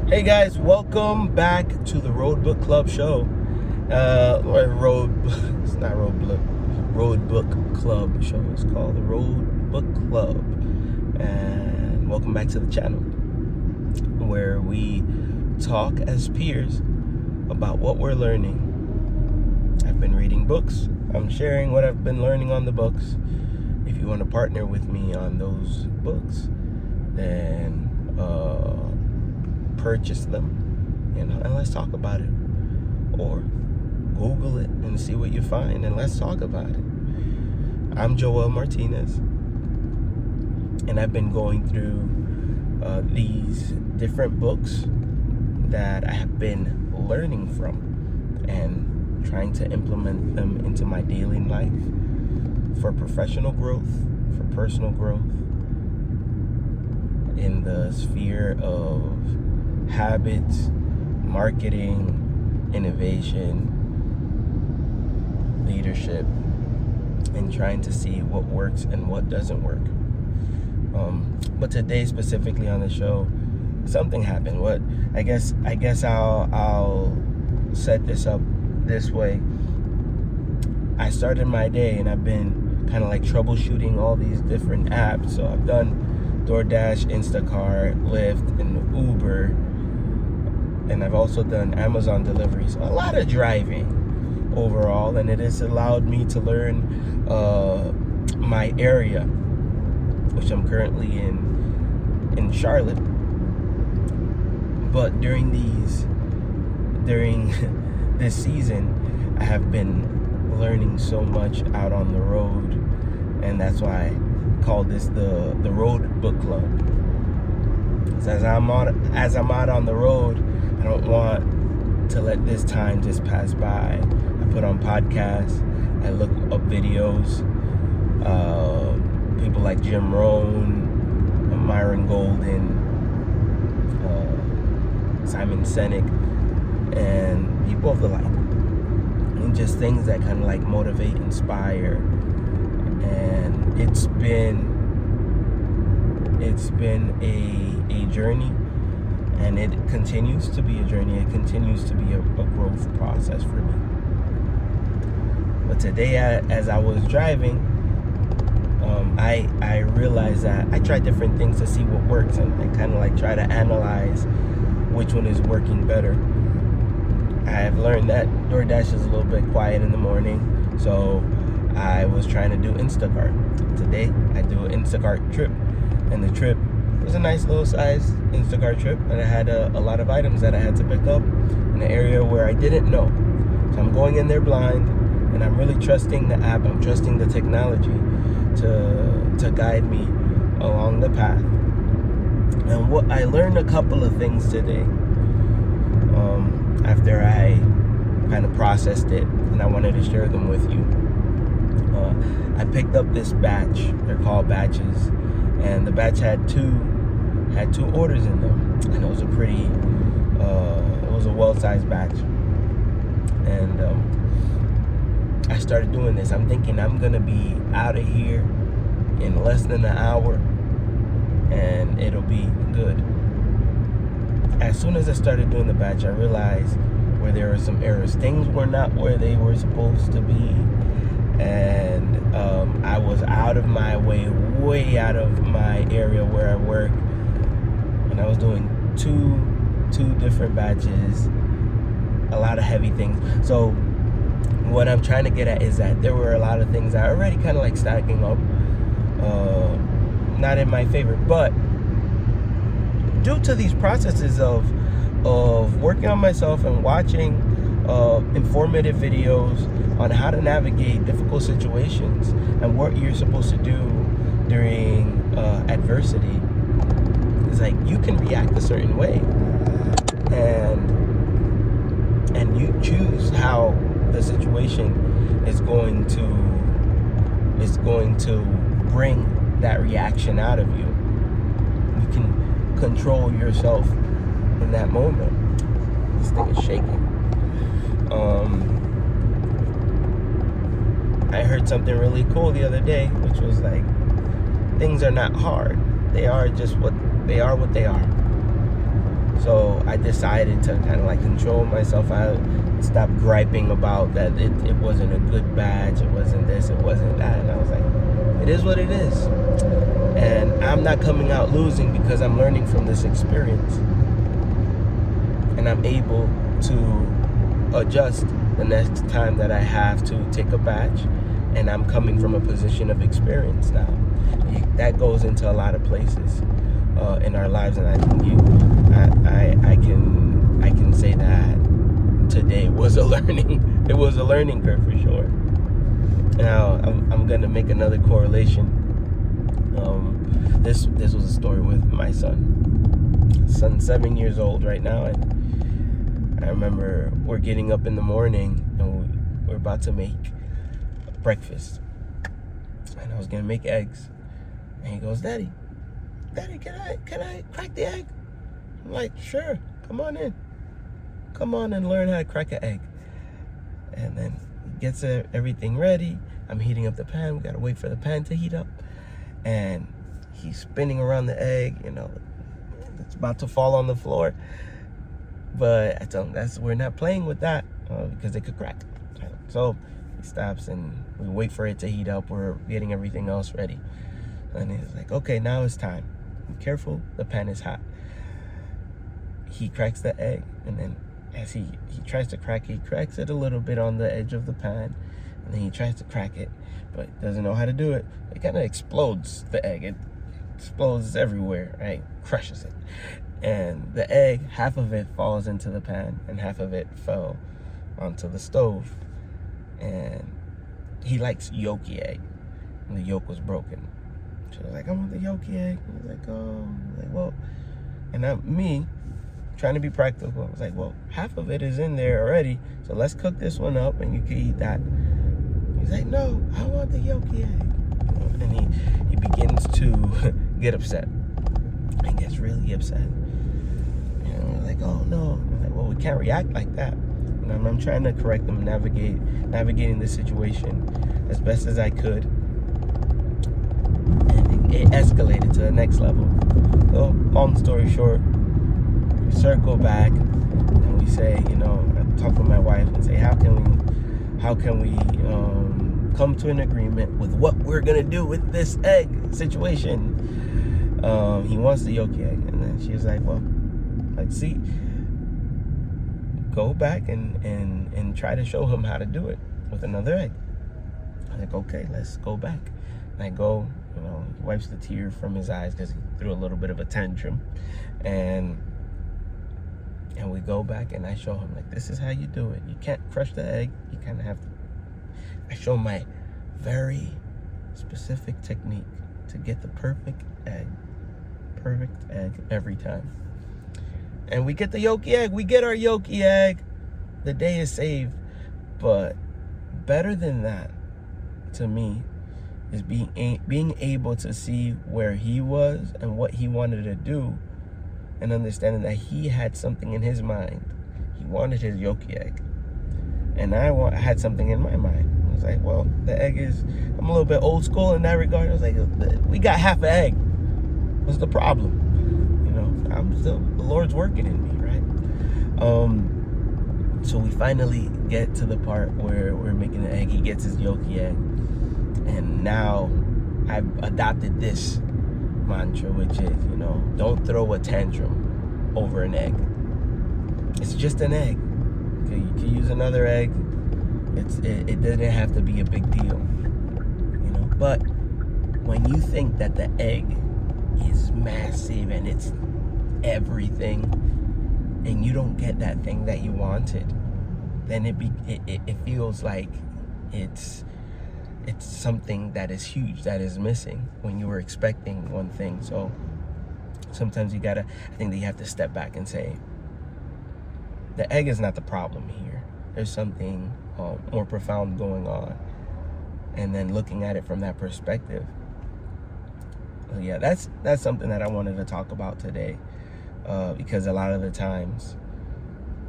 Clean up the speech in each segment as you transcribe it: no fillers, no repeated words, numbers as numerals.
Hey guys, welcome back to the Road Book Club show. It's not Road Book Club show. It's called the Road Book Club. And welcome back to the channel where we talk as peers about what we're learning. I've been reading books. I'm sharing what I've been learning on the books. If you want to partner with me on those books, then purchase them, and let's talk about it. Or Google it and see what you find, and let's talk about it. I'm Joel Martinez, and I've been going through these different books that I have been learning from and trying to implement them into my daily life for professional growth, for personal growth, in the sphere of habits, marketing, innovation, leadership, and trying to see what works and what doesn't work. But today, specifically on the show, something happened. I guess I'll set this up this way. I started my day and I've been kind of like troubleshooting all these different apps. So I've done DoorDash, Instacart, Lyft, and Uber. And I've also done Amazon deliveries. A lot of driving overall, and it has allowed me to learn my area, which I'm currently in Charlotte. But during this season, I have been learning so much out on the road, and that's why I call this the Road Book Club. So as I'm out on the road, I don't want to let this time just pass by. I put on podcasts, I look up videos, people like Jim Rohn, Myron Golden, Simon Sinek, and people of the like, and just things that kind of like motivate, inspire. And it's been a journey, and it continues to be a journey. It continues to be a growth process for me. But today, as I was driving, I realized that I tried different things to see what works, and I kind of like try to analyze which one is working better. I have learned that DoorDash is a little bit quiet in the morning, so I was trying to do Instacart. Today, I do an Instacart trip, and the trip was a nice little size Instacart trip, and I had a lot of items that I had to pick up in an area where I didn't know. So I'm going in there blind, and I'm really trusting the app. I'm trusting the technology to guide me along the path. And what I learned a couple of things today after I kind of processed it, and I wanted to share them with you. I picked up this batch. They're called batches, and the batch had two orders in them, and it was a well-sized batch. And I started doing this. I'm thinking I'm gonna be out of here in less than an hour, and it'll be good. As soon as I started doing the batch, I realized where there were some errors. Things were not where they were supposed to be, and I was out of my way, way out of my area where I work, and I was doing two different batches, a lot of heavy things. So what I'm trying to get at is that there were a lot of things that are already kind of like stacking up, not in my favor. But due to these processes of working on myself and watching informative videos on how to navigate difficult situations and what you're supposed to do during adversity, it's like you can react a certain way, and you choose how the situation is going to bring that reaction out of you. You can control yourself in that moment. This thing is shaking. I heard something really cool the other day, which was like, things are not hard. They are just what they are. So I decided to kind of like control myself out, stop griping about that it wasn't a good batch, it wasn't this, it wasn't that. And I was like, it is what it is. And I'm not coming out losing because I'm learning from this experience. And I'm able to adjust the next time that I have to take a batch. And I'm coming from a position of experience now. That goes into a lot of places in our lives, and I think I can say that today was a learning. It was a learning curve for sure. Now I'm gonna make another correlation. This was a story with my son. Son's 7 years old right now, and I remember we're getting up in the morning and we're about to make breakfast, and I was gonna make eggs, and he goes, Daddy, can I crack the egg? I'm like, sure, come on and learn how to crack an egg. And then he gets everything ready. I'm heating up the pan. We gotta wait for the pan to heat up, and he's spinning around the egg. It's about to fall on the floor, but I tell him we're not playing with that because it could crack. So he stops and we wait for it to heat up. We're getting everything else ready, and he's like, okay, now it's time. Be careful, the pan is hot. He cracks the egg, and then as he tries to crack it, he cracks it a little bit on the edge of the pan, and then he tries to crack it, but doesn't know how to do it. It kind of explodes the egg. It explodes everywhere, right? Crushes it. And the egg, half of it falls into the pan, and half of it fell onto the stove. And he likes yolky egg, and the yolk was broken. She was like, I want the yolky egg. And I was like, oh. I was like, well, and me, trying to be practical, I was like, well, half of it is in there already, so let's cook this one up and you can eat that. He's like, no, I want the yolky egg. And he begins to get upset. And gets really upset. And we're like, oh no. I'm like, well, we can't react like that. And I'm trying to correct them, navigating the situation as best as I could. And it escalated to the next level. So, long story short, we circle back and we say, I talk with my wife and say, how can we come to an agreement with what we're gonna do with this egg situation? He wants the yolky egg, and then she was like, well, see, go back and try to show him how to do it with another egg. I'm like, okay, let's go back. And I go, he wipes the tear from his eyes because he threw a little bit of a tantrum, and we go back and I show him, like, this is how you do it. You can't crush the egg. You kind of have to. I show him my very specific technique to get the perfect egg every time. And we get the yolky egg. We get our yolky egg. The day is saved. But better than that, to me, is being able to see where he was and what he wanted to do, and understanding that he had something in his mind. He wanted his yolky egg, and I had something in my mind. I was like, well, the egg is, I'm a little bit old school in that regard. I was like, we got half an egg. What's the problem? I'm still, the Lord's working in me, right? So we finally get to the part where we're making the egg. He gets his yolky egg, and now I've adopted this mantra, which is, don't throw a tantrum over an egg. It's just an egg. Okay, you can use another egg. It doesn't have to be a big deal, But when you think that the egg is massive and it's everything, and you don't get that thing that you wanted, then it feels like it's something that is huge that is missing when you were expecting one thing. So sometimes I think that you have to step back and say, the egg is not the problem here. There's something more profound going on, and then looking at it from that perspective. So yeah, that's something that I wanted to talk about today, because a lot of the times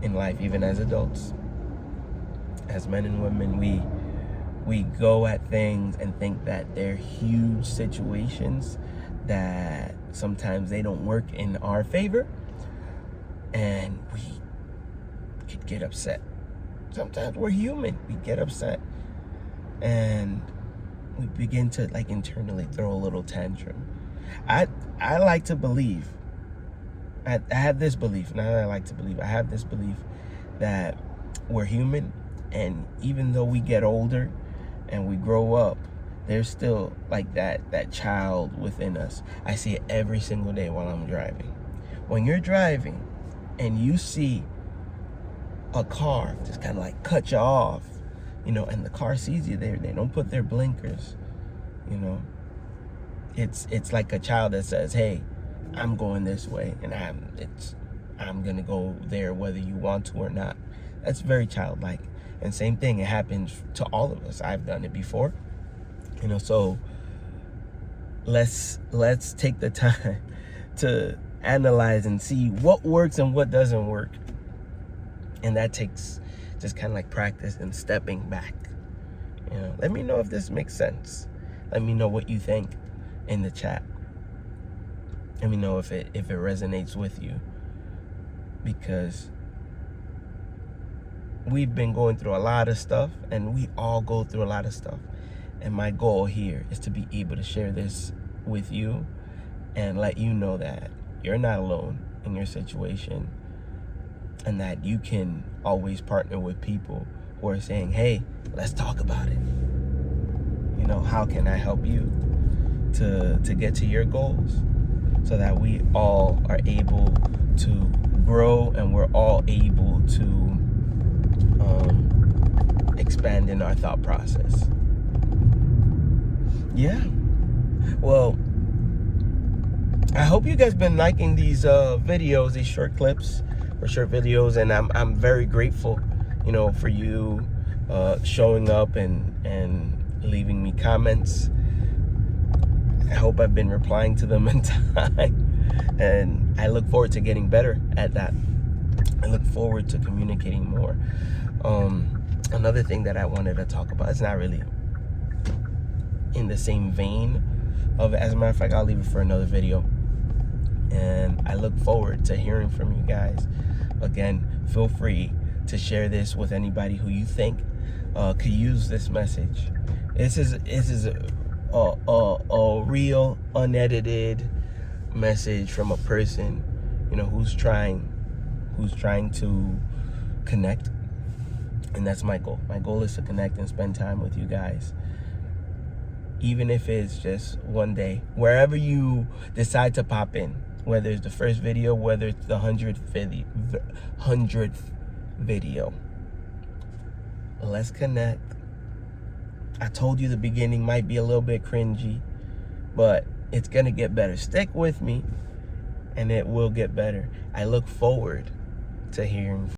in life, even as adults, as men and women, we go at things and think that they're huge situations, that sometimes they don't work in our favor, and we could get upset. Sometimes we're human. We get upset, and we begin to like internally throw a little tantrum. I like to believe. I have this belief. Not that I like to believe. I have this belief that we're human, and even though we get older and we grow up, there's still like that child within us. I see it every single day while I'm driving. When you're driving and you see a car just kind of like cut you off, and the car sees you there, they don't put their blinkers, it's like a child that says, hey, I'm going this way, and I'm gonna go there whether you want to or not. That's very childlike. And same thing, it happens to all of us. I've done it before, so let's take the time to analyze and see what works and what doesn't work. And that takes just kind of like practice and stepping back. Let me know if this makes sense. Let me know what you think in the chat. Let me know if it resonates with you, because we've been going through a lot of stuff, and we all go through a lot of stuff. And my goal here is to be able to share this with you and let you know that you're not alone in your situation, and that you can always partner with people who are saying, hey, let's talk about it. How can I help you to get to your goals, so that we all are able to grow and we're all able to expand in our thought process. Yeah. Well, I hope you guys been liking these videos, these short clips or short videos, and I'm very grateful, for you showing up and leaving me comments. I hope I've been replying to them in time, and I look forward to getting better at that. I look forward to communicating more. Another thing that I wanted to talk about, it's not really in the same vein of it. As a matter of fact, I'll leave it for another video. And I look forward to hearing from you guys. Again, feel free to share this with anybody who you think could use this message. This is a real, unedited message from a person, who's trying to connect. And that's my goal. My goal is to connect and spend time with you guys. Even if it's just one day, wherever you decide to pop in, whether it's the first video, whether it's the 100th video. Let's connect. I told you the beginning might be a little bit cringy, but it's gonna get better. Stick with me, and it will get better. I look forward to hearing